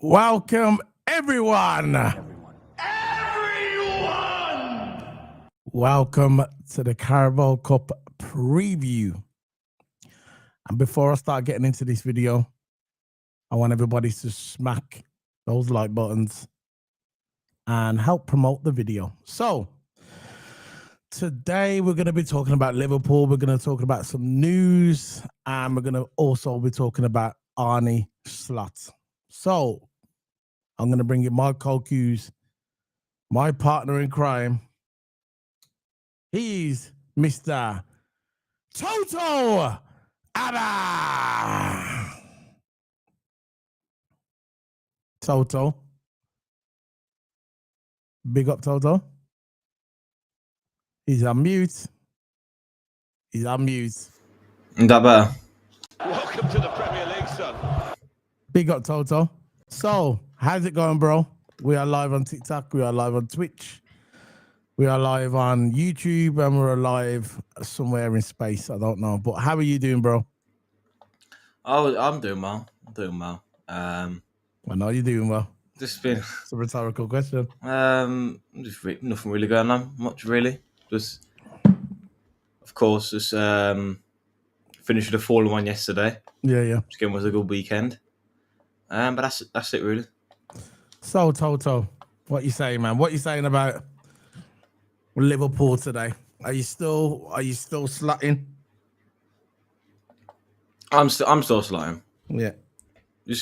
Welcome, everyone. Welcome to the Caraboe Cup preview. And before I start getting into this video, I want everybody to smack those like buttons and help promote the video. So today we're going to be talking about Liverpool. We're going to talk about some news, and we're going to also be talking about Arne Slot. So I'm going to bring you my co-cues, my partner in crime. He's Mr. TOTO Ada. TOTO. Big up, TOTO. He's on mute. He's on mute. Is that better? Welcome to the Premier League, son. Big up, TOTO. So, how's it going, bro? We are live on TikTok. We are live on Twitch. We are live on YouTube, and we're live somewhere in space. I don't know. But how are you doing, bro? Oh, I'm doing well. I know you're doing well. Just been It's a rhetorical question. nothing really going on. Much really. Just, of course, just finished with a 4-1 yesterday. Yeah. Which again was a good weekend. But that's it really. So, TOTO, what you saying, man? What you saying about Liverpool today? Are you still slutting? I'm still slotting. Yeah. You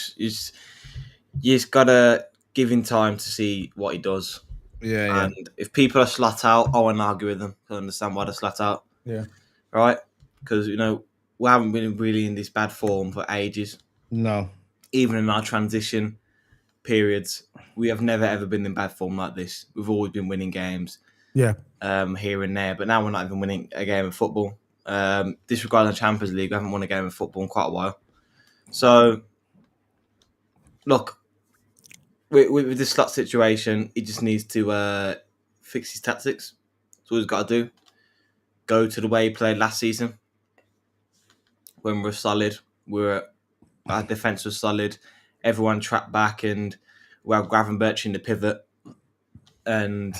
just gotta give him time to see what he does. Yeah. And if people are slat out, I won't argue with them. I understand why they're slat out. Yeah. Right? Because we haven't been really in this bad form for ages. No. Even in our transition periods, we have never ever been in bad form like this. We've always been winning games. Yeah. Here and there, but now we're not even winning a game of football. Disregarding the Champions League, we haven't won a game of football in quite a while. So, look, with this Slot situation, he just needs to fix his tactics. That's all he's got to do. Go to the way he played last season. When we're solid, our defence was solid. Everyone trapped back, and we had Gravenberch in the pivot. And,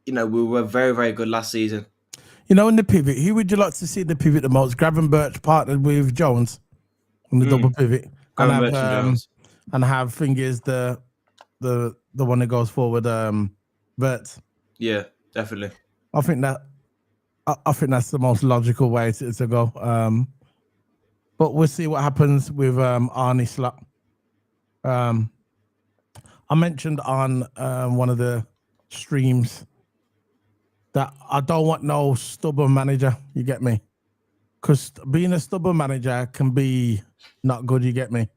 we were very, very good last season. In the pivot, who would you like to see the pivot the most? Gravenberch partnered with Jones on the double pivot. Gravenberch and Jones. And have Fingers the one that goes forward, Vert. Yeah, definitely. I think that's the most logical way to go. But we'll see what happens with Arne Slot. I mentioned on one of the streams that I don't want no stubborn manager. You get me? Because being a stubborn manager can be not good. You get me?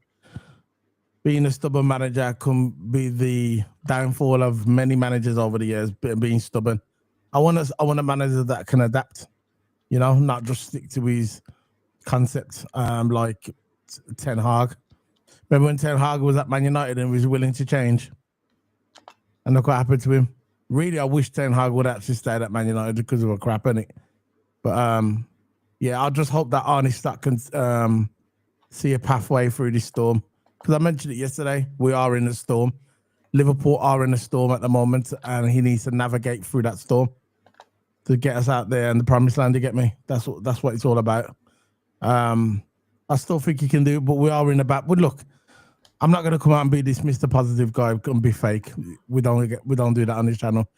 Being a stubborn manager can be the downfall of many managers over the years. Being stubborn. I want a manager that can adapt. Not just stick to his concept. Like Ten Hag. Remember when Ten Hag was at Man United and was willing to change? And look what happened to him. Really, I wish Ten Hag would actually stay at Man United because of a crap, innit? But yeah, I just hope that Arne Slot can see a pathway through this storm. Because I mentioned it yesterday, we are in a storm. Liverpool are in a storm at the moment, and he needs to navigate through that storm to get us out there in the promised land. You get me? That's what it's all about. I still think he can do it, but we are in a bad. But look, I'm not going to come out and be this Mr. Positive guy and be fake. We don't do that on this channel.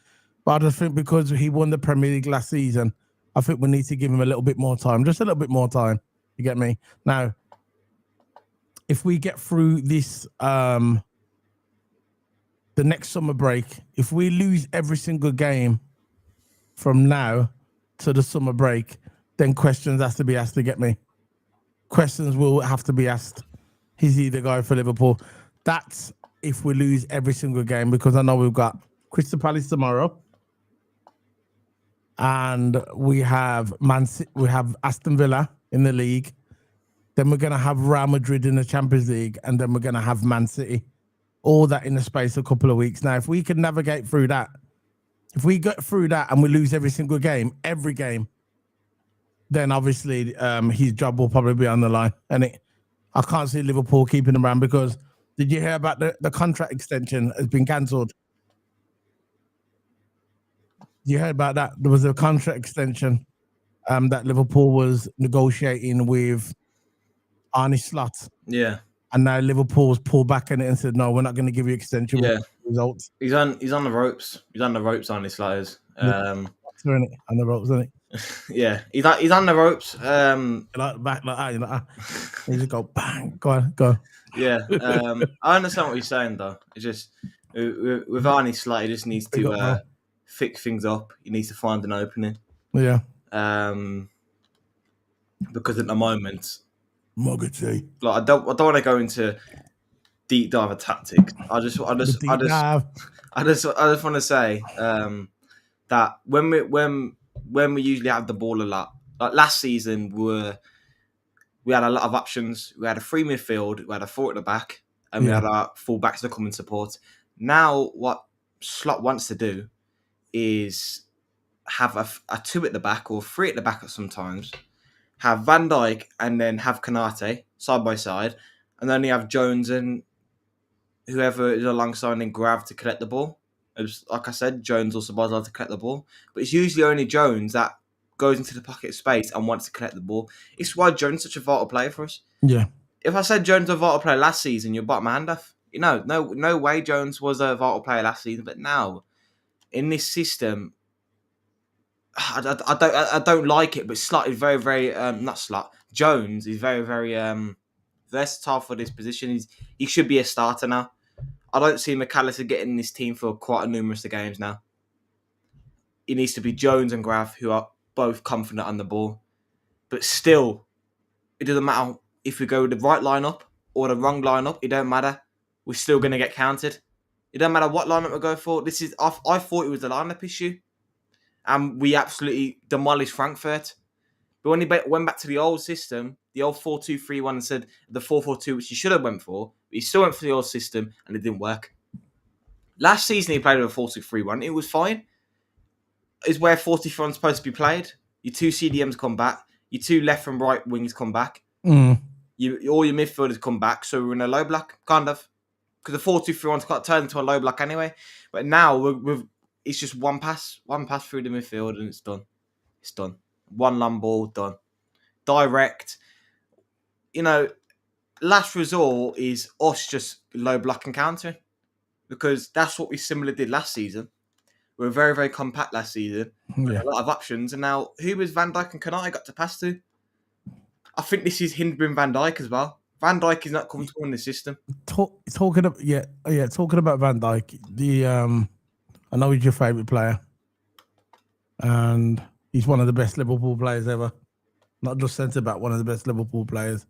But I just think because he won the Premier League last season, I think we need to give him a little bit more time, just a little bit more time. You get me? Now, if we get through this, the next summer break, if we lose every single game from now to the summer break, then questions has to be asked. To get me? Questions will have to be asked. Is he the guy for Liverpool? That's if we lose every single game, because I know we've got Crystal Palace tomorrow, and we have Aston Villa in the league. Then we're gonna have Real Madrid in the Champions League, and then we're gonna have Man City. All that in the space of a couple of weeks. Now, if we can navigate through that, if we get through that and we lose every single game, then obviously his job will probably be on the line. And I can't see Liverpool keeping him around, because Did you hear about the contract extension has been cancelled? You heard about that? There was a contract extension that Liverpool was negotiating with Arne Slot, Yeah, and now Liverpool's pulled back on it and said, "No, we're not going to give you extension." yeah. Results. He's on the ropes. He's on the ropes on his sliders. On the ropes, isn't it? Yeah, he's on the ropes. Like back like that, you know. You just go bang, go. Yeah, I understand what you're saying though. It's just with Arnie Slot, he just needs Big up, to bro. fix things up. He needs to find an opening. Yeah. Because at the moment, Muggety. like I don't want to go into deep dive of tactics. I just want to say that when we usually have the ball a lot, like last season, we had a lot of options. We had a free midfield, we had a four at the back, and we had our full backs to come and support. Now, what Slot wants to do is have a two at the back or three at the back sometimes, have Van Dijk and then have Konate side by side, and then you have Jones and whoever is alongside and Grav to collect the ball. Like I said, Jones or Sabazar to collect the ball. But it's usually only Jones that goes into the pocket space and wants to collect the ball. It's why Jones is such a vital player for us. Yeah. If I said Jones was a vital player last season, you'd bite my hand off. You know, no way Jones was a vital player last season. But now, in this system, I don't like it. But Slot is very, very not Slot. Jones is very, very versatile for this position. He should be a starter now. I don't see McAllister getting this team for quite a numerous of games now. It needs to be Jones and Grav who are both confident on the ball. But still, it doesn't matter if we go with the right lineup or the wrong lineup. It don't matter. We're still going to get counted. It don't matter what lineup we go for. I thought it was the lineup issue. And we absolutely demolished Frankfurt. But when he went back to the old system, the old 4-2-3-1 and said the 4-4-2, which he should have went for, but he still went for the old system and it didn't work. Last season he played with a 4-2-3-1. It was fine. It's where 4-4-1 is supposed to be played. Your two CDMs come back. Your two left and right wings come back. All your midfielders come back. So we're in a low block, kind of. Because the 4-2-3-1's got turned into a low block anyway. But now it's just one pass through the midfield and it's done. It's done. One long ball, done. Direct. You know, last resort is us just low block and countering. Because that's what we similarly did last season. We were very, very compact last season. Yeah. A lot of options. And now, who was Van Dijk and Konate got to pass to? I think this is hindering Van Dijk as well. Van Dijk is not comfortable in the system. Talking about Van Dijk, I know he's your favourite player. And he's one of the best Liverpool players ever. Not just centre back, one of the best Liverpool players.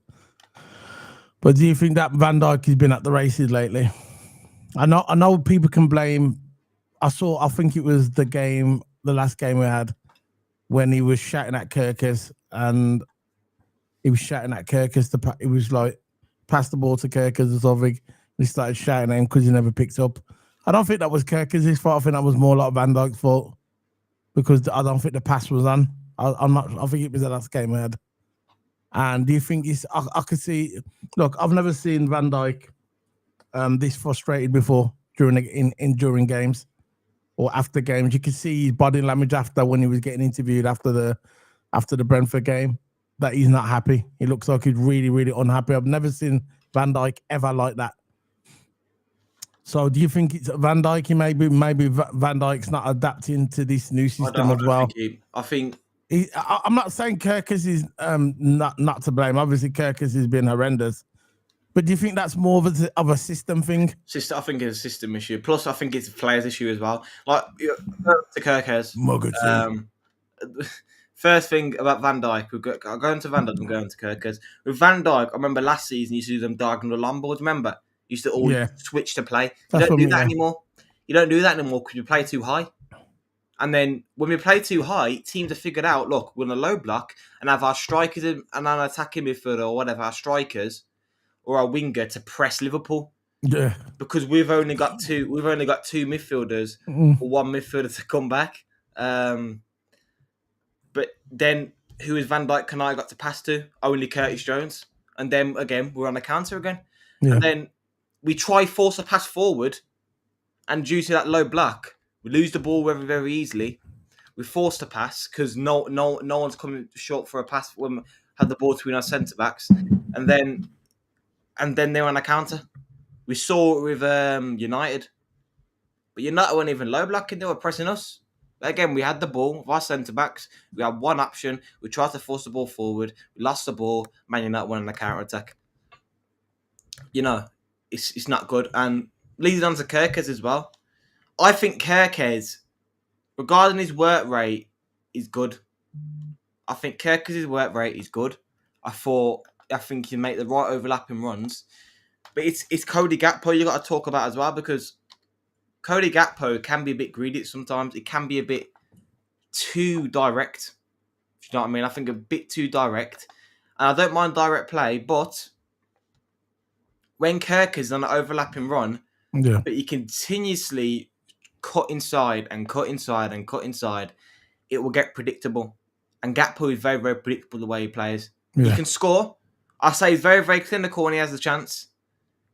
But do you think that Van Dijk has been at the races lately? I know people can blame. I think it was the last game we had, when he was shouting at Kirkers and he was shouting at Kirkers he was like, pass the ball to Kirkers or something. He started shouting at him because he never picked up. I don't think that was Kirkers' fault. I think that was more like Van Dijk's fault, because I don't think the pass was on. I think it was the last game we had. And do you think I could see? Look, I've never seen Van Dijk this frustrated before during games or after games. You could see his body language after, when he was getting interviewed after the Brentford game, that he's not happy. He looks like he's really, really unhappy. I've never seen Van Dijk ever like that. So do you think it's Van Dijk? Maybe Van Dijk's not adapting to this new system as well. I'm not saying Kirkers is not to blame. Obviously, Kirkers has been horrendous. But do you think that's more of a system thing? I think it's a system issue. Plus, I think it's a players issue as well. Like, to Kirkers. First thing about Van Dijk, I'm going to Van Dijk, I'm going to Kirkers. With Van Dijk, I remember last season you used to do them diagonal long balls, remember? You used to all switch to play. You don't do that anymore. You don't do that anymore because you play too high. And then when we play too high, teams have figured out, look, we're in a low block and have our strikers and our attacking midfielder or whatever, our strikers or our winger to press Liverpool. Yeah. Because we've only got two midfielders or one midfielder to come back. But then who is Van Dijk and I got to pass to? Only Curtis Jones. And then again, we're on the counter again. Yeah. And then we try force a pass forward, and due to that low block, we lose the ball very, very easily. We force the pass because no one's coming short for a pass when we have the ball between our centre backs, and then they're on a counter. We saw it with United, but United weren't even low blocking; they were pressing us. But again, we had the ball with our centre backs. We had one option. We tried to force the ball forward. We lost the ball. Man United went on a counter attack. It's not good. And leading on to Kerkez as well. I think Kerkez, regarding his work rate, is good. I think Kerkez's work rate is good. I think he make the right overlapping runs. But it's Cody Gakpo you got to talk about as well, because Cody Gakpo can be a bit greedy sometimes. It can be a bit too direct. If you know what I mean? I think a bit too direct. And I don't mind direct play, but when Kirk is on an overlapping run, but he continuously cut inside and cut inside and cut inside, it will get predictable. And Gakpo is very, very predictable the way he plays. He can score. I say he's very, very clinical when he has the chance.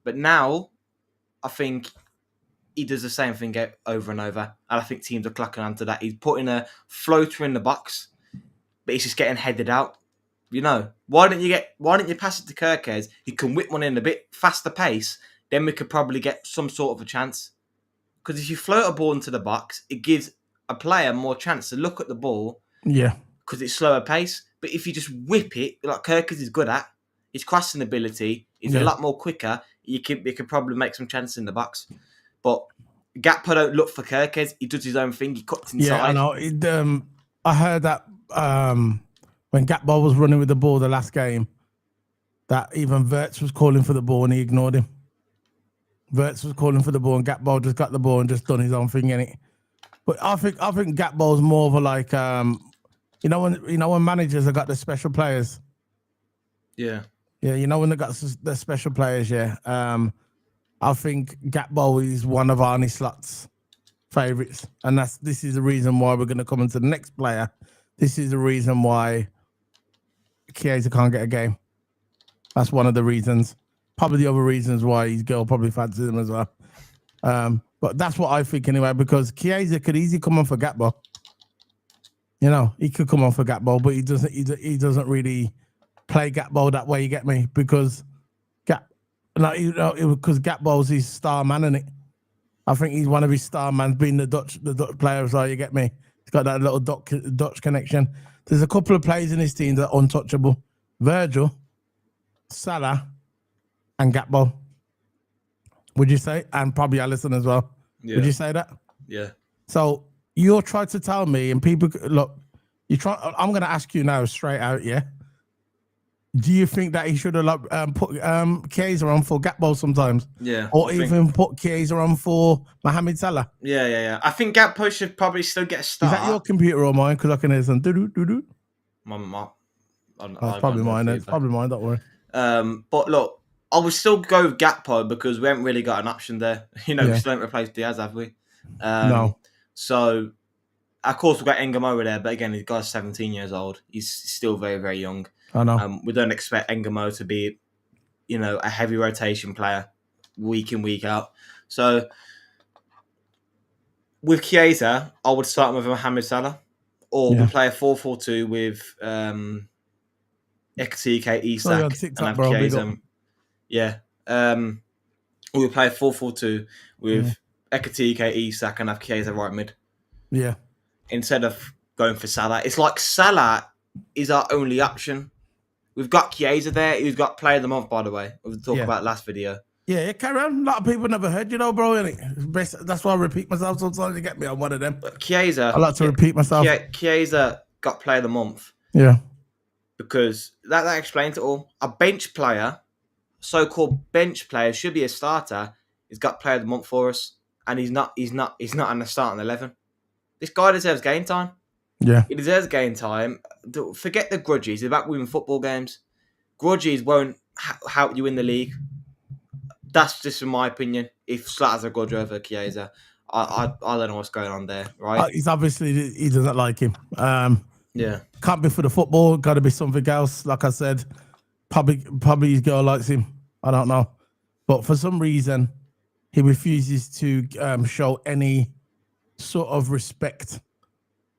But now, I think he does the same thing over and over. And I think teams are clocking onto that. He's putting a floater in the box, but he's just getting headed out. Why don't you pass it to Kerkez? He can whip one in a bit faster pace. Then we could probably get some sort of a chance. Because if you float a ball into the box, it gives a player more chance to look at the ball. Yeah. Because it's slower pace. But if you just whip it, like Kerkez is good at, his crossing ability is a lot more quicker. You could probably make some chances in the box. But Gakpo don't look for Kerkez. He does his own thing. He cuts inside. Yeah, I know. I heard that when Gakpo was running with the ball the last game, that even Wirtz was calling for the ball and he ignored him. Wirtz was calling for the ball and Gakpo just got the ball and just done his own thing in it. But I think Gakpo's more of a like when managers have got the special players. Yeah. Yeah, when they got the special players, I think Gakpo is one of Arne Slot's favourites. And this is the reason why we're going to come into the next player. This is the reason why Chiesa can't get a game. That's one of the reasons. Probably the other reasons why his girl probably fancies him as well. But that's what I think anyway, because Chiesa could easily come on for Gakpo. He could come on for Gakpo, but he doesn't really play Gakpo that way, you get me? Because Gakpo's his star man, isn't it? I think he's one of his star man, being the Dutch player as well, you get me? He's got that little Dutch connection. There's a couple of players in his team that are untouchable. Virgil, Salah, and Gakpo. Would you say? And probably Alisson as well. Yeah. Would you say that? Yeah. So you're trying to tell me, and people look, I'm going to ask you now straight out, yeah? Do you think that he should have put Chiesa on for Gakpo sometimes? Yeah. Or even put Chiesa on for Mohamed Salah? Yeah. I think Gakpo should probably still get a start. Is that your computer or mine? Because I can hear some doo-doo-doo-doo. It's probably mine. It's probably mine, don't worry. But look, I would still go with Gakpo because we haven't really got an option there. We still haven't replaced Diaz, have we? No. So, of course, we've got Engamo over there, but again, the guy's 17 years old. He's still very, very young. I know. We don't expect Engamo to be, a heavy rotation player week in, week out. So, with Chiesa, I would start with Mohamed Salah, or we play a 4-4-2 with Ekatike, Isak, and have Chiesa. Yeah. Or we play a 4-4-2 with Ekatike, Isak, and have Chiesa right mid. Yeah. Instead of going for Salah. It's like Salah is our only option. We've got Chiesa there, who's got Player of the Month, by the way. We talked about last video. Yeah, carry on. A lot of people never heard, bro, innit? That's why I repeat myself sometimes to get me on one of them. But Chiesa... I like to repeat myself. Chiesa got Player of the Month. Yeah. Because that explains it all. A bench player, so-called bench player, should be a starter. He's got Player of the Month for us. And he's not on the starting 11. This guy deserves game time. Yeah. He deserves game time. Forget the grudges. It's about winning football games. Grudges won't help you in the league. That's just in my opinion. If Slot has a grudge over Chiesa, I don't know what's going on there, right? He's obviously, he doesn't like him. Yeah. Can't be for the football. Got to be something else. Like I said, probably his girl likes him. I don't know. but for some reason, he refuses to show any sort of respect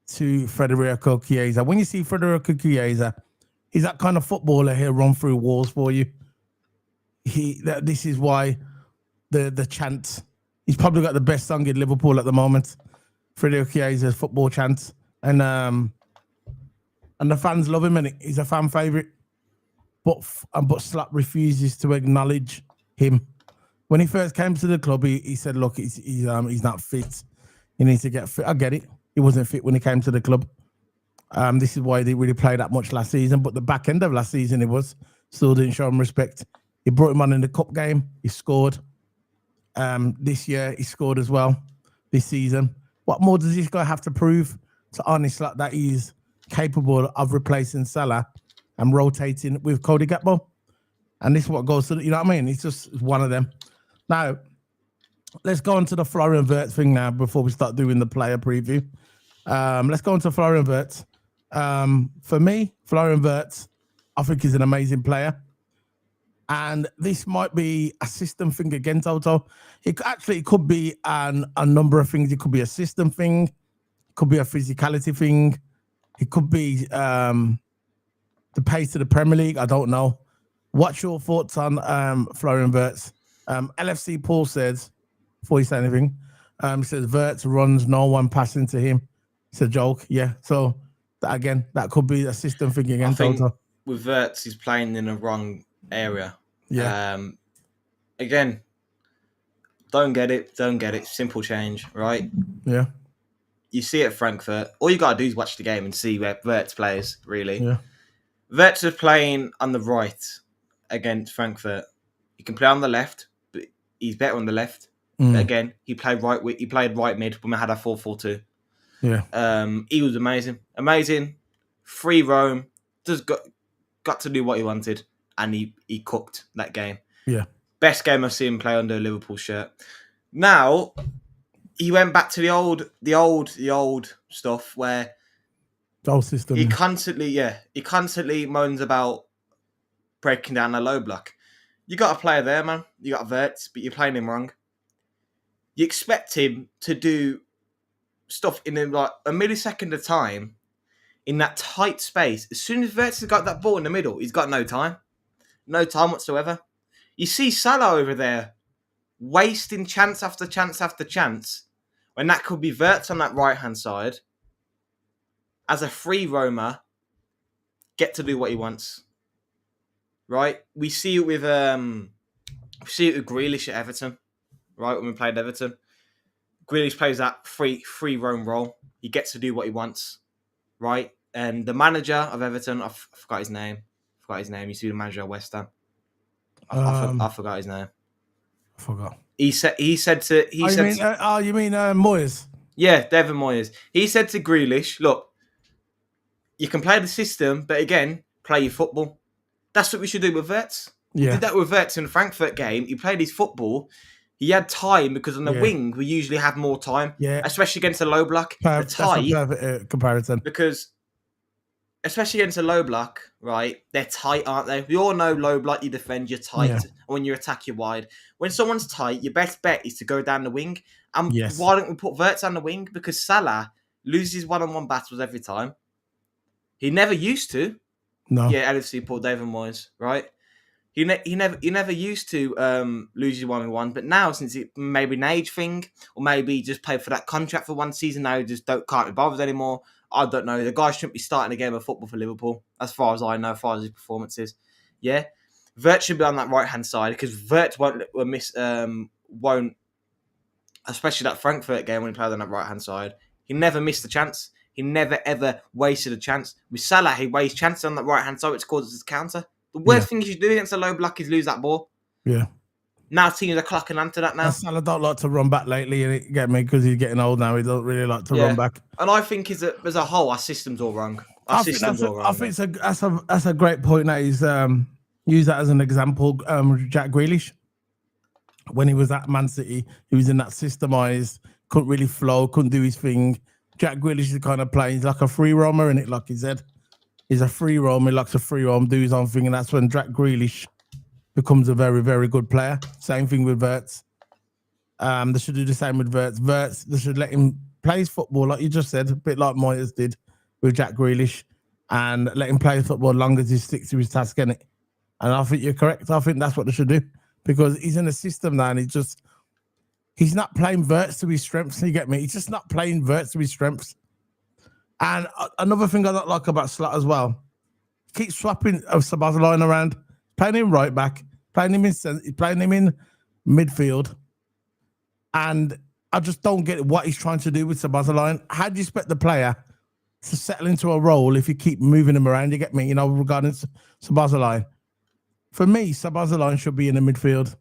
to Federico Chiesa. When you see Federico Chiesa, he's that kind of footballer. He'll run through walls for you. This is why the chant. He's probably got the best song in Liverpool at the moment. Federico Chiesa's football chant, and the fans love him, and he's a fan favorite. But Slot refuses to acknowledge him. When he first came to the club, he said, "Look, he's not fit. He needs to get fit." I get it. He wasn't fit when he came to the club. This is why he didn't really play that much last season. But the back end of last season, he still didn't show him respect. He brought him on in the cup game. He scored. This year, he scored as well. This season, what more does this guy have to prove to Arne Slot that he's capable of replacing Salah and rotating with Cody Gakpo? And this is what goes to, you know what I mean? It's just one of them. Now, let's go on to the Florian Wirtz thing now before we start doing the player preview. Let's go on to Florian Wirtz. For me, Florian Wirtz, I think he's an amazing player. And this might be a system thing again, Toto. It could be a number of things. It could be a system thing. It could be a physicality thing. It could be the pace of the Premier League. I don't know. What's your thoughts on Florian Wirtz? LFC Paul says, before you say anything, he says Wirtz runs, no one passing to him. It's a joke, yeah. So that could be a system thing again. I think Toto. with Wirtz, he's playing in the wrong area. Yeah. Again, don't get it. Simple change, right? Yeah. You see it at Frankfurt. All you gotta do is watch the game and see where Wirtz plays. Really, Yeah. Wirtz is playing on the right against Frankfurt. He can play on the left, but he's better on the left. But again, he played right mid when we had a 4-4-2. Yeah. He was amazing. Free roam, just got to do what he wanted, and he cooked that game. Yeah. Best game I've seen him play under a Liverpool shirt. Now he went back to the old stuff where The old system. he constantly moans about breaking down a low block. You got a player there, man. You got Wirtz, but you're playing him wrong. You expect him to do stuff in like a millisecond of time in that tight space. As soon as Wirtz has got that ball in the middle, he's got no time whatsoever. You see Salah over there wasting chance after chance after chance when that could be Wirtz on that right hand side as a free roamer, get to do what he wants. Right? We see it with Grealish at Everton. Right, when we played Everton. Grealish plays that free roam role. He gets to do what he wants. Right? And the manager of Everton, I forgot his name. You see the manager of West Ham. I forgot his name. I forgot. You mean Moyes? Yeah, Devon Moyes. He said to Grealish, look, you can play the system, but again, play your football. That's what we should do with Wirtz. Yeah. He did that with Wirtz in the Frankfurt game. He played his football. He had time because on the wing, we usually have more time, especially against a low block. That's a perfect comparison. Because, especially against a low block, right, they're tight, aren't they? We all know low block, you defend, you're tight. And when you attack, you're wide. When someone's tight, your best bet is to go down the wing. And why don't we put Wirtz on the wing? Because Salah loses one-on-one battles every time. He never used to. No. Yeah, LFC Paul David Moyes, right? He never used to lose his 1v1, but now since it maybe an age thing, or maybe he just paid for that contract for one season, now he just can't be bothered anymore. I don't know. The guy shouldn't be starting a game of football for Liverpool, as far as I know, as far as his performance is. Yeah, Wirtz should be on that right hand side because Wirtz won't, especially that Frankfurt game when he played on that right hand side. He never missed a chance. He never ever wasted a chance. With Salah, he wastes chances on that right hand side, which causes his counter. The worst thing you should do against a low block is lose that ball. Yeah. Now teams are clocking onto that now. Salah don't like to run back lately, you get me, because he's getting old now. He don't really like to run back. And I think as a whole, our system's all wrong. I think that's a great point. That he's use that as an example. Jack Grealish, when he was at Man City, he was in that systemized, couldn't really flow, couldn't do his thing. Jack Grealish is the kind of player, he's like a free roamer, and it like he said. He's a free roam. He likes a free roam, do his own thing, and that's when Jack Grealish becomes a very, very good player. Same thing with Wirtz. They should do the same with Wirtz. Wirtz, they should let him play his football, like you just said, a bit like Moyes did with Jack Grealish, and let him play football as long as he sticks to his task, innit? And I think you're correct. I think that's what they should do, because he's in a system now, and he's not playing Wirtz to his strengths. You get me? He's just not playing Wirtz to his strengths. And another thing I don't like about Slot as well, keep swapping Szoboszlai around, playing him right back, playing him in midfield, and I just don't get what he's trying to do with Szoboszlai. How do you expect the player to settle into a role if you keep moving him around? You get me? You know, regarding Szoboszlai. For me, Szoboszlai should be in the midfield.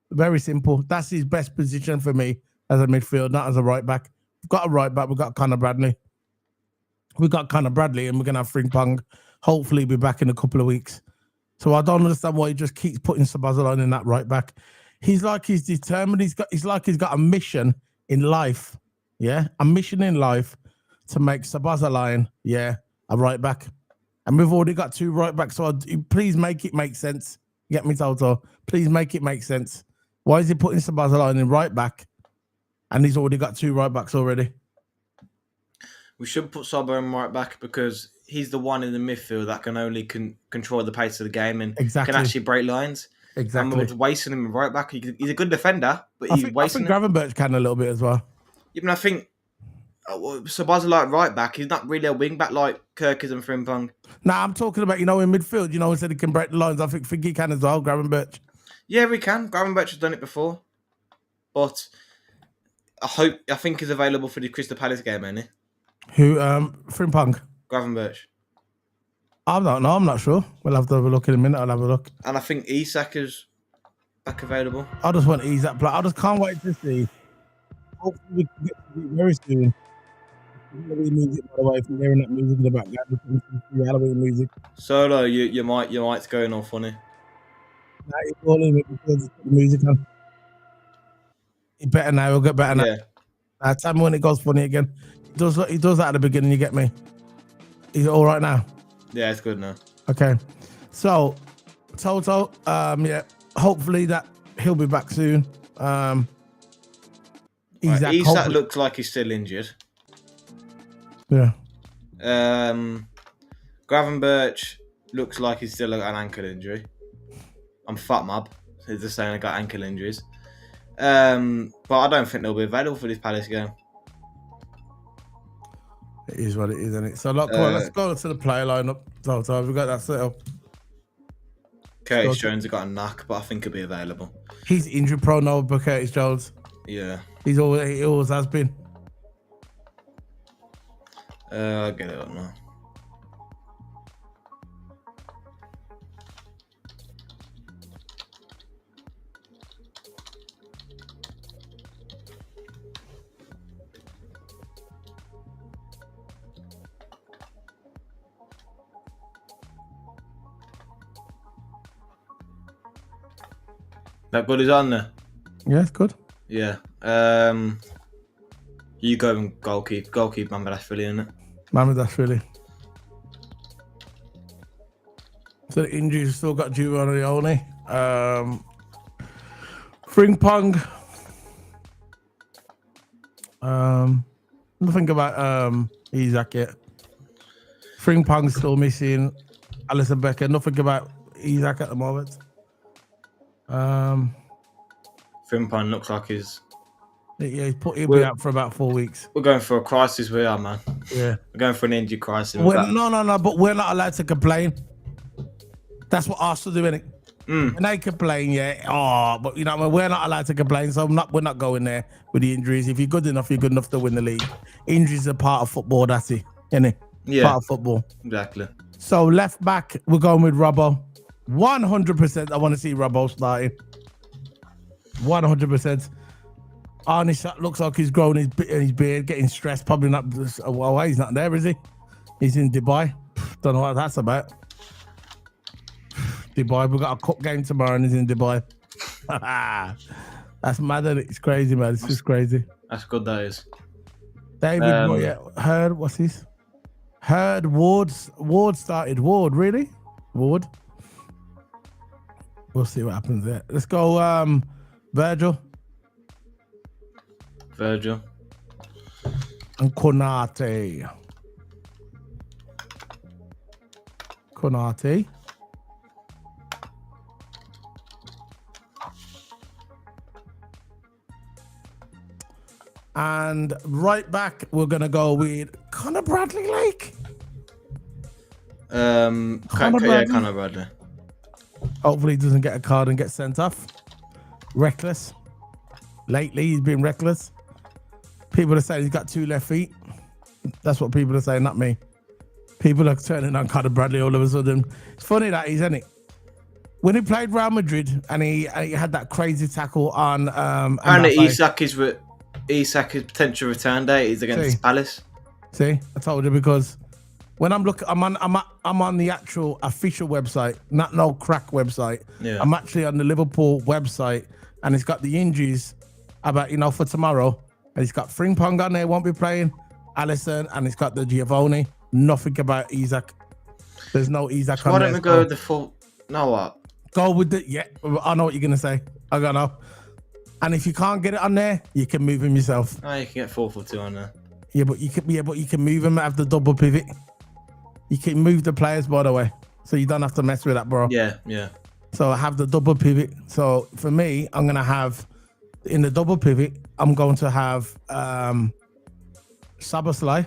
Very simple. That's his best position for me as a midfield, not as a right back. We've got a right back. We've got Conor Bradley. And we're going to have Frimpong. Hopefully, be back in a couple of weeks. So I don't understand why he just keeps putting Szoboszlai in that right back. He's determined. He's got a mission in life. Yeah, a mission in life to make Szoboszlai, a right back. And we've already got 2 right backs. So please make it make sense. Get me, Toto? Please make it make sense. Why is he putting Szoboszlai in right back? And he's already got 2 right backs already. We should put Sobo in right back because he's the one in the midfield that can only control the pace of the game and can actually break lines. Exactly. And we're wasting him right back. He's a good defender, but he's wasting him. I think Gravenberch can a little bit as well. Even I think Szoboszlai right back, he's not really a wing back like Kirkers and Frimpong. Nah, I'm talking about, in midfield, instead he can break the lines. I think he can as well, Gravenberch. Yeah, we can. Gravenberch has done it before. But I think he's available for the Crystal Palace game, ain't he? Who, Frimpong? Gravenberch. I don't know. I'm not sure. We'll have to have a look in a minute. I'll have a look. And I think Isak is back available. I just want Isak play. I just can't wait to see. Hopefully we can get to it very soon. Halloween music, by the way, if you're hearing that music in the background, Halloween music. Solo, your mic's going all funny. Now you're calling it because it's the music on. It better now. It'll get better now. Yeah. Tell me when it goes funny again. He does that at the beginning. You get me? Is it all right now? Yeah, it's good now. Okay. So, Toto, hopefully that he'll be back soon. Isak looks like he's still injured. Yeah. Gravenberch looks like he's still got an ankle injury. I'm fat mob. He's just saying I got ankle injuries. But I don't think they'll be available for this Palace game. It is what it is, isn't it? So look, come on, let's go to the player lineup. So we've got that set up. Curtis Jones has got a knock, but I think he'll be available. He's injury prone now, but Curtis Jones. Yeah. He always has been. I'll get it up now. That good is on there? Yeah, it's good. Yeah. You go and goalkeeper. Goalkeeper, Mamardashvili, isn't it? Mamardashvili. So the injuries still got Giovanni. Frimpong. Nothing about Isak yet. Frimpong's still missing. Alisson Becker. Nothing about Isak at the moment. Frimpong looks like he'll be out for about 4 weeks. We're going for a crisis, we are, man. Yeah. We're going for an injury crisis. No, but we're not allowed to complain. That's what Arsenal do, innit? When they complain, but we're not allowed to complain, so we're not going there with the injuries. If you're good enough to win the league. Injuries are part of football, that's it, innit? Yeah. Part of football. Exactly. So left back, we're going with Robbo. 100% I want to see Robbo starting. 100%. Arnie looks like he's growing his beard, getting stressed. Probably not. Well, he's not there, is he? He's in Dubai. Don't know what that's about. Dubai. We've got a cup game tomorrow and he's in Dubai. That's mad, isn't it? It's crazy, man. It's just crazy. That's good, that is. David, Hurd, what's his? Hurd, Ward started. Ward, really? Ward. We'll see what happens there. Let's go, Virgil Virgil. and Konate. And right back, we're gonna go with Connor Bradley Lake. Conor Bradley. Hopefully, he doesn't get a card and get sent off. Reckless. Lately, he's been reckless. People are saying he's got 2 left feet. That's what people are saying, not me. People are turning on Connor Bradley all of a sudden. It's funny that he's in it. When he played Real Madrid and he had that crazy tackle on And Isak's potential return date is against Palace. See, I told you, because when I'm looking, I'm on the actual official website, not no crack website. Yeah. I'm actually on the Liverpool website, and it's got the injuries about for tomorrow, and it's got Frimpong on there, won't be playing, Alisson, and it's got the Giovanni. Nothing about Isak. There's no Isak So on there. why don't we go with the full? No, what? Go with the I know what you're gonna say. I don't know. And if you can't get it on there, you can move him yourself. Oh, you can get 4-4-2 on there. Yeah, but you can move him, have the double pivot. You can move the players, by the way, so you don't have to mess with that, bro. Yeah. So I have the double pivot. So for me, I'm gonna have in the double pivot, I'm going to have Szoboszlai.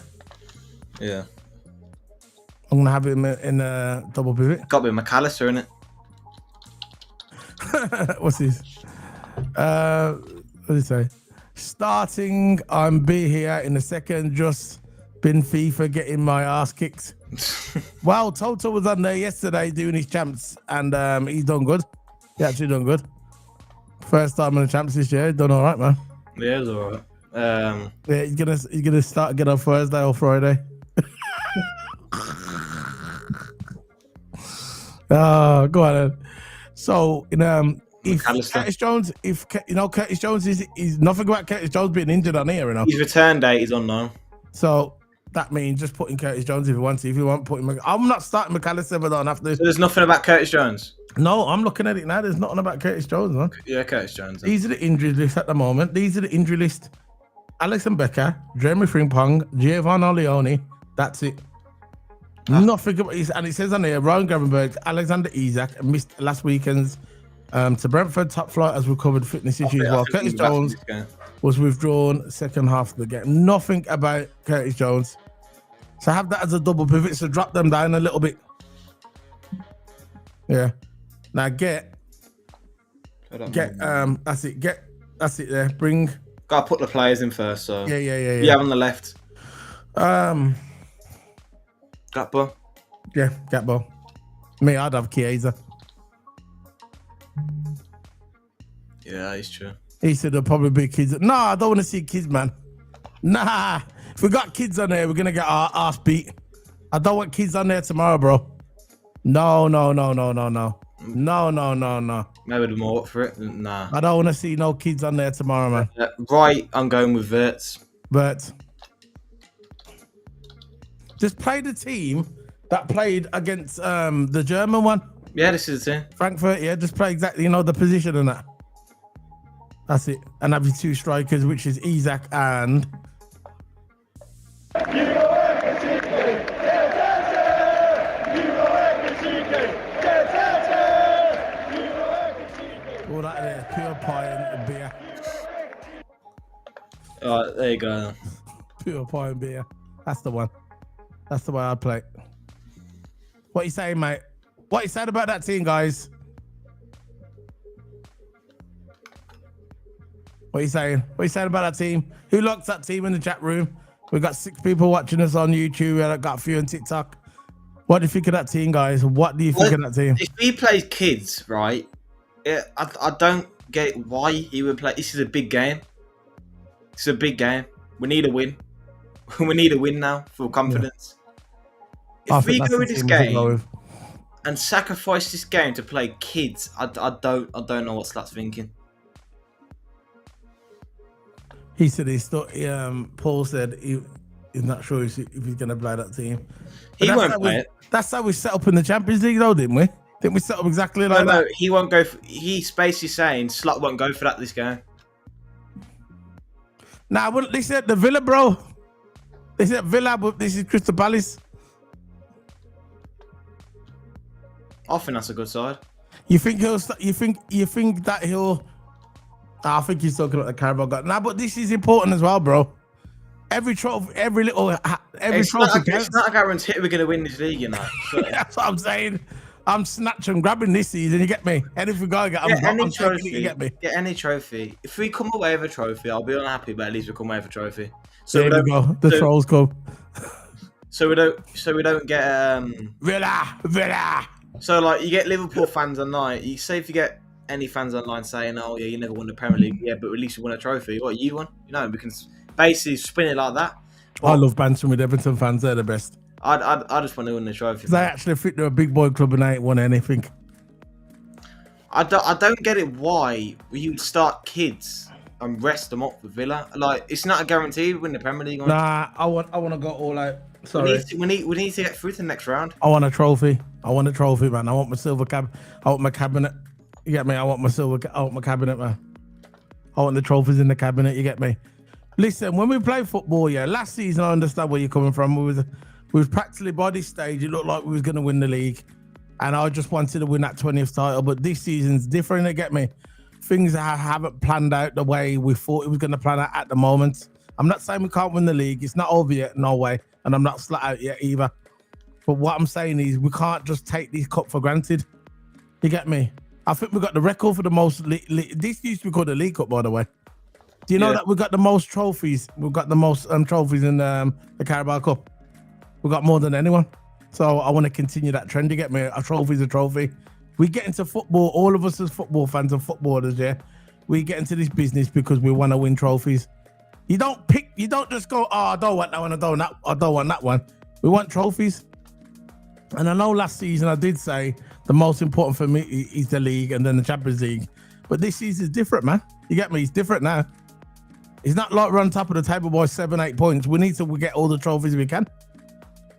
Yeah. I'm gonna have him in a double pivot. Got to be McAllister in it. What's this? What did he say? Starting, I'm be here in a second. Just been FIFA getting my ass kicked. Wow, Toto was on there yesterday doing his champs, and he's done good. He actually done good. First time in the champs this year. He's done all right, man. Yeah, it's all right. Yeah, he's gonna start again on Thursday or Friday. Oh, go on then. So, if Curtis Jones, Curtis Jones is nothing about Curtis Jones being injured on here, His return date is unknown. So that means just putting Curtis Jones if you want to. If you want, putting I'm not starting McAllister, but I don't have to. So there's nothing about Curtis Jones? No, I'm looking at it now. There's nothing about Curtis Jones, man. Yeah, Curtis Jones. These are the injury list at the moment. These are the injury list. Alisson Becker, Jeremy Frimpong, Giovanni Leone. That's it. Nothing about and it says on here, Ryan Gravenberg, Alexander Isak missed last weekend's to Brentford. Top flight has recovered fitness issues, while Curtis Jones was withdrawn second half of the game. Nothing about Curtis Jones. So have that as a double pivot, so drop them down a little bit. Yeah. Now get that's it. That's it there. Bring. Gotta put the players in first, so Yeah. You have on the left. Gakpo. Yeah, Gakpo. Me, I'd have Chiesa. Yeah, it's true. He said there'll probably be kids. No, I don't want to see kids, man. Nah. If we got kids on there, we're gonna get our ass beat. I don't want kids on there tomorrow, bro. No. Maybe the more up for it. Nah. I don't want to see no kids on there tomorrow, man. Right, I'm going with Wirtz. But just play the team that played against the German one. Yeah, this is the team. Frankfurt, yeah, just play exactly, the position and that. That's it. And have your 2 strikers, which is Isak and... All that there, pure pie and beer. All right, there you go. Pure pie and beer. That's the one. That's the way I play. What you saying, mate? What you said about that team, guys? What you saying? What you saying about that team? Who locked that team in the chat room? We've got 6 people watching us on YouTube. We've got a few on TikTok. What do you think of that team, guys? What do you think of that team? If he plays kids, right? I don't get why he would play. This is a big game. It's a big game. We need a win. We need a win now for confidence. Yeah. If we go with this game and sacrifice this game to play kids, I don't know what Slat's thinking. He said Paul said he's not sure if he's going to play that team. He won't play it. That's how we set up in the Champions League, though, didn't we? Think we set up exactly like No, that? he won't go. He's basically saying Slot won't go for that this game. Nah, well, they said the Villa, bro. They said Villa, but this is Crystal Palace. I think that's a good side. You think he'll? You think that he'll? I think he's talking about the Caraboe guy. Nah, but this is important as well, bro. Every trophy, every It's trophy not, counts. it's not a guarantee we're going to win this league, you know. So. That's what I'm saying. I'm snatching, grabbing this season. You get me? Anything I get, I'm taking it. You get me? Get any trophy. If we come away with a trophy, I'll be unhappy, but at least we come away with a trophy. So There we go. The trolls come. So we don't get Villa. So like you get Liverpool fans online. You say if you get any fans online saying, "Oh yeah, you never won the Premier League," yeah, but at least you won a trophy. What you won? You know, we can basically spin it like that. I love bantering with Everton fans. They're the best. I just want to win the trophy. They actually think they're a big boy club and they ain't won anything. I don't get it. Why you start kids and rest them up with Villa? Like it's not a guarantee we win the Premier League. Nah, I want to go all out. Sorry. We need to get through to the next round. I want a trophy. I want a trophy, man. I want my silver I want my cabinet. You get me? I want my I want my cabinet, man. I want the trophies in the cabinet. You get me? Listen, when we play football, yeah, last season I understand where you're coming from. We was practically by this stage. It looked like we was going to win the league, and I just wanted to win that 20th title. But this season's different. You get me? Things haven't planned out the way we thought it was going to plan out at the moment. I'm not saying we can't win the league. It's not over yet, no way. And I'm not flat out yet either. But what I'm saying is we can't just take this cup for granted. You get me? I think we got the record for the most. This used to be called the League Cup, by the way. Do you know that we got the most trophies? We've got the most trophies in the Carabao Cup. We got more than anyone. So I want to continue that trend. You get me? A trophy's a trophy. We get into football. All of us as football fans and footballers, yeah, we get into this business because we want to win trophies. You don't just go, oh, I don't want that one, I don't want that one. We want trophies. And I know last season I did say the most important for me is the league and then the Champions League. But this season is different, man. You get me? It's different now. It's not like we're on top of the table by 7-8 points. We need to get all the trophies we can.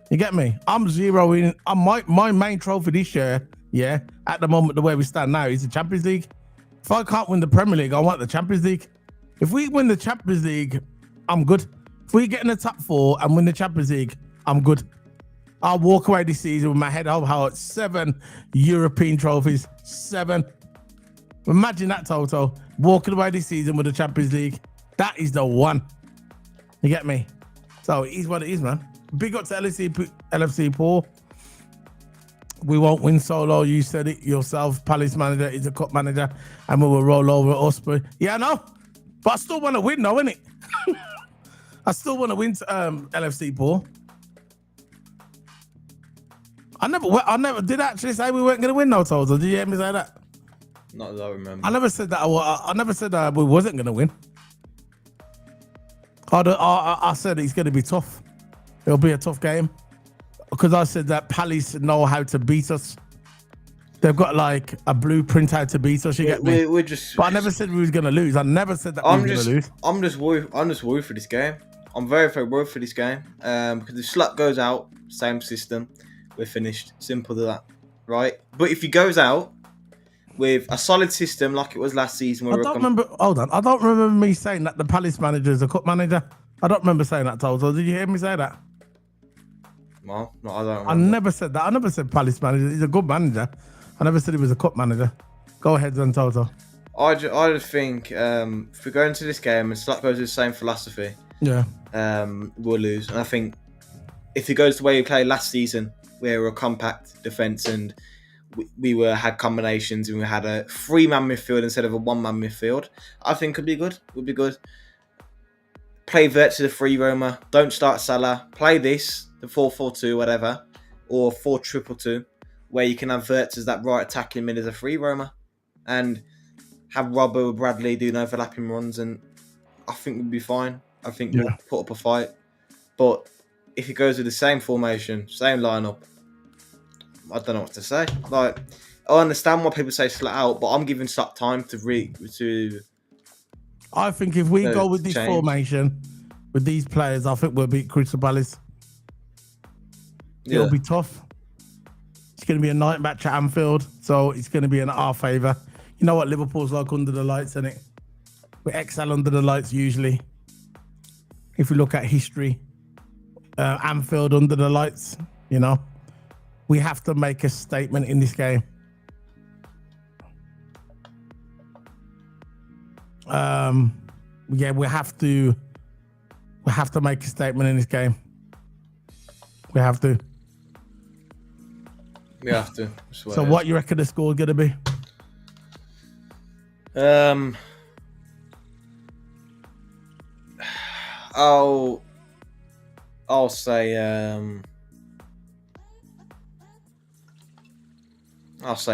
You get me? I'm zeroing. My main trophy this year, yeah, at the moment, the way we stand now, is the Champions League. If I can't win the Premier League, I want the Champions League. If we win the Champions League, I'm good. If we get in the top 4 and win the Champions League, I'm good. I'll walk away this season with my head up high. 7 European trophies. 7. Imagine that, Toto. Walking away this season with the Champions League. That is the one. You get me? So it is what it is, man. Big up to LFC Paul. We won't win solo. You said it yourself. Palace manager is a cup manager, and we will roll over us. But yeah, I know. But I still want to win, though, innit? I still want to win LFC Paul. I never did actually say we weren't going to win, no, Toto. Did you hear me say that? Not that I remember. I never said that. I never said that we wasn't going to win. I said it's going to be tough. It'll be a tough game because I said that Palace know how to beat us. They've got like a blueprint how to beat us. You get me? We're just. But I never said we was going to lose. I never said that we was going to lose. I'm just worried for this game. I'm very, very worried for this game. Because if Slot goes out, same system, we're finished. Simple as that, right? But if he goes out with a solid system like it was last season, where I don't remember. Hold on, I don't remember me saying that the Palace manager is a cup manager. I don't remember saying that, Toto. Did you hear me say that? Well, no, I don't remember. I never said that. I never said Palace manager. He's a good manager. I never said he was a cup manager. Go ahead, then, Toto. I just think if we go into this game and Slot goes with the same philosophy, yeah, we'll lose. And I think if it goes the way we played last season, where we're a compact defence and we had combinations and we had a 3-man midfield instead of a 1-man midfield, I think could be good. Would be good. Play Vert to the free roamer. Don't start Salah. Play this, the 4-4-2, whatever, or 4-2-2-2, where you can have Vert as that right attacking mid as a free roamer, and have Robbo or Bradley doing overlapping runs, and I think we'll be fine. I think we'll put up a fight. But if it goes with the same formation, same lineup, I don't know what to say. Like, I understand why people say Slot out, but I'm giving Slot time to. I think if we go with this formation, with these players, I think we'll beat Crystal Palace. It'll be tough. It's going to be a night match at Anfield, so it's going to be in our favour. You know what Liverpool's like under the lights, isn't it? We excel under the lights usually. If we look at history, Anfield under the lights, you know, we have to make a statement in this game. Yeah, we have to make a statement in this game. We have to. We have to. So what you reckon the score is going to be? I'll say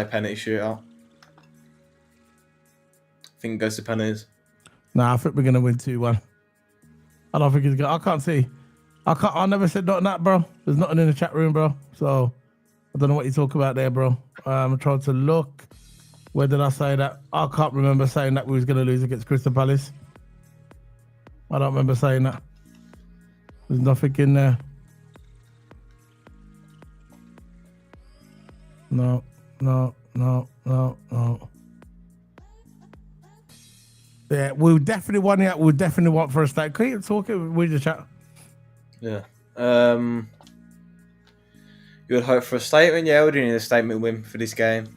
penalty shootout. I think it goes to penalties. Nah, I think we're gonna win 2-1. I don't think it's good. I can't see. I never said nothing that, bro. There's nothing in the chat room, bro. So I don't know what you talk about there, bro. I'm trying to look. Where did I say that? I can't remember saying that we was gonna lose against Crystal Palace. I don't remember saying that. There's nothing in there. No. Yeah, we definitely want it. We definitely want for a start. Can you talk with the chat? Yeah. You would hope for a statement. Yeah, we do need a statement win for this game.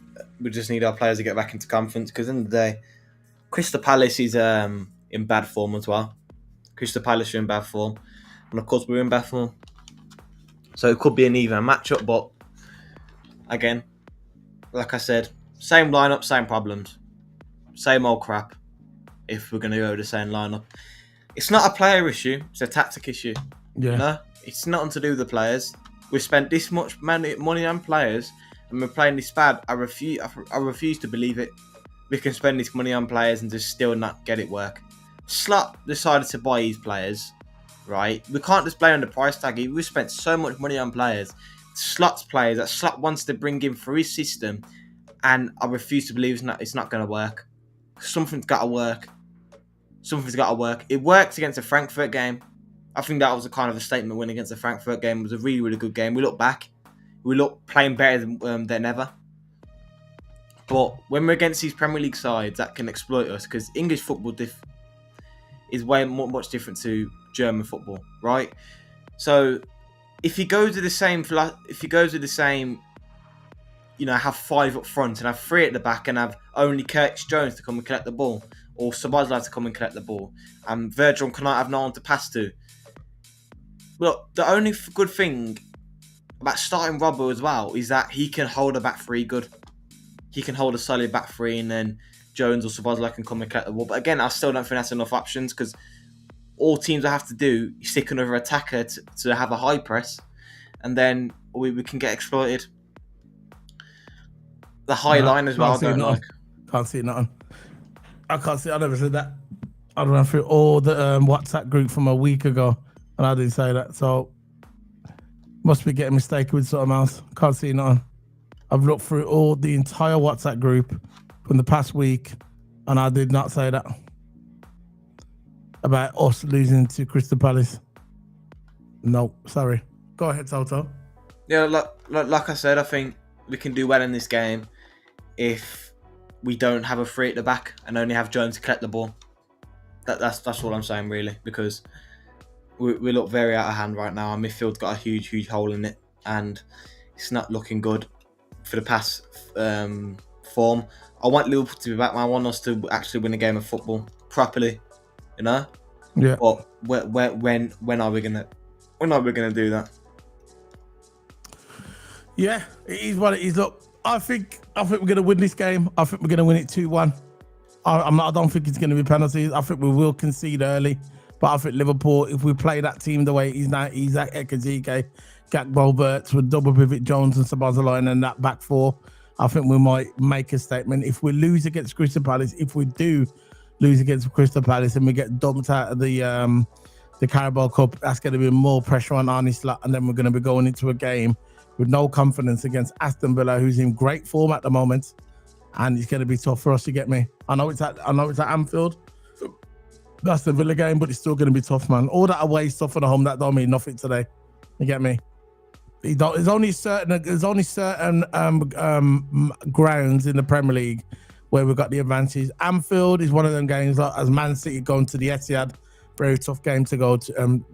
We just need our players to get back into confidence because, at the end of the day, Crystal Palace is in bad form as well. Crystal Palace are in bad form, and of course we're in bad form. So it could be an even matchup, but again, like I said, same lineup, same problems, same old crap. If we're going to go with the same lineup, it's not a player issue; it's a tactic issue. Yeah, you know? It's nothing to do with the players. We've spent this much money on players, and we're playing this bad. I refuse to believe it. We can spend this money on players and just still not get it work. Slot decided to buy these players, right? We can't just play on the price tag. We spent so much money on players. Slot's players that Slot wants to bring in for his system, and I refuse to believe it's not going to work. Something's got to work. Something's got to work. It worked against the Frankfurt game. I think that was a kind of a statement win against the Frankfurt game. It was a really, really good game. We look back. We look playing better than ever. But when we're against these Premier League sides that can exploit us, because English football is much different to German football, right? So if you go to the same, have 5 up front and have 3 at the back and have only Curtis Jones to come and collect the ball, or Szoboszlai to come and collect the ball, and Virgil cannot have no one to pass to. Look, the only good thing about starting Robbo as well is that he can hold a back 3 good. He can hold a solid back 3, and then Jones or Szoboszlai can come and collect the ball. But again, I still don't think that's enough options, because all teams will have to do is stick another attacker to have a high press, and then we can get exploited. The high line as well, I don't like. Can't see nothing. I can't see. I never said that. I ran through all the WhatsApp group from a week ago, and I didn't say that. So must be getting mistaken with something else. Can't see nothing. I've looked through all the entire WhatsApp group from the past week, and I did not say that about us losing to Crystal Palace. No, sorry. Go ahead, Toto. Yeah, like I said, I think we can do well in this game if we don't have a 3 at the back and only have Jones to collect the ball. That's all I'm saying, really, because we look very out of hand right now. Our midfield's got a huge hole in it, and it's not looking good for the past form. I want Liverpool to be back. I want us to actually win a game of football properly, you know. Yeah. But when are we gonna do that? Yeah, it is what it is. Look, I think we're gonna win this game. I think we're gonna win it 2-1. I don't think it's gonna be penalties. I think we will concede early, but I think Liverpool, if we play that team the way it is now, Isak, Ekazike, Gakpo, Wirtz with double pivot Jones and Szoboszlai and that back 4, I think we might make a statement. If we lose against Crystal Palace, if we do lose against Crystal Palace and we get dumped out of the Caraboe Cup, that's going to be more pressure on Arne Slot, and then we're going to be going into a game with no confidence against Aston Villa, who's in great form at the moment, and it's going to be tough for us to get me. I know it's at Anfield. That's the Villa game, but it's still going to be tough, man. All that away stuff for the home, that don't mean nothing today. You get me? There's only certain grounds in the Premier League where we've got the advantage. Anfield is one of them games, like as Man City going to the Etihad, very tough game to go to,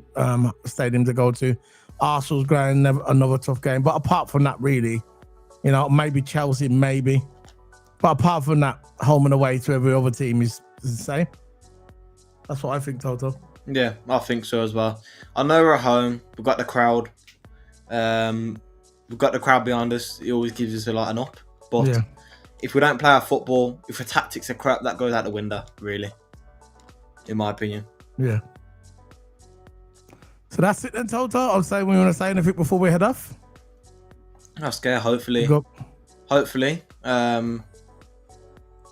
stadium to go to. Arsenal's ground, another tough game. But apart from that, really, maybe Chelsea, maybe. But apart from that, home and away to every other team is the same. That's what I think, Toto. Yeah, I think so as well. I know we're at home. We've got the crowd. We've got the crowd behind us. It always gives us an up. But if we don't play our football, if the tactics are crap, that goes out the window, really, in my opinion. Yeah. So that's it then, Toto. I'll say we want to say anything before we head off. I'm scared. Hopefully,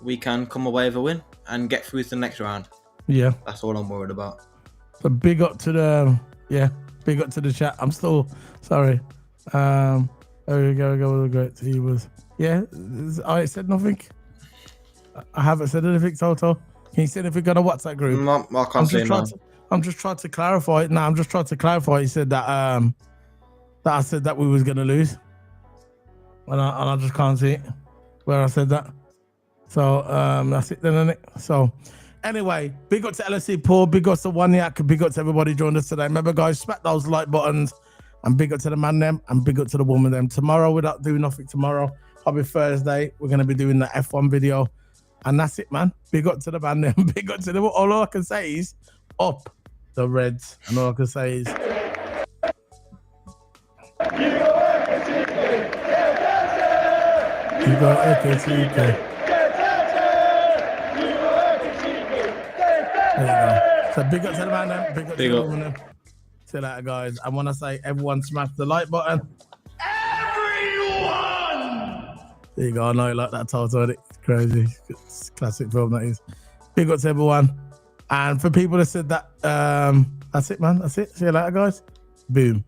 we can come away with a win and get through to the next round. Yeah. That's all I'm worried about. So big up to the chat. I'm still sorry. There we go. Great. He was. Yeah. I said nothing. I haven't said anything, Toto. Can you say anything on a WhatsApp group? I can't say no. I'm just trying to clarify it. No, I'm just trying to clarify. He said that that I said that we was gonna lose, and I just can't see it where I said that. So that's it then, isn't it? So anyway, big up to LSC Paul, big up to Waniak, big up to everybody joined us today. Remember, guys, smack those like buttons, and big up to the man them, and big up to the woman them. Tomorrow, we're not doing nothing tomorrow. Probably Thursday, we're gonna be doing the F1 video, and that's it, man. Big up to the man them, big up to them. All I can say is up the Reds, and all I can say is. You go AKTK. There you go. So big up to the man then, big up to the woman then. See you later, guys. I want to say everyone smash the like button. Everyone! There you go. I know you like that title. It's crazy. It's a classic film, that is. Big up to everyone. And for people that said that, that's it, man. That's it. See you later, guys. Boom.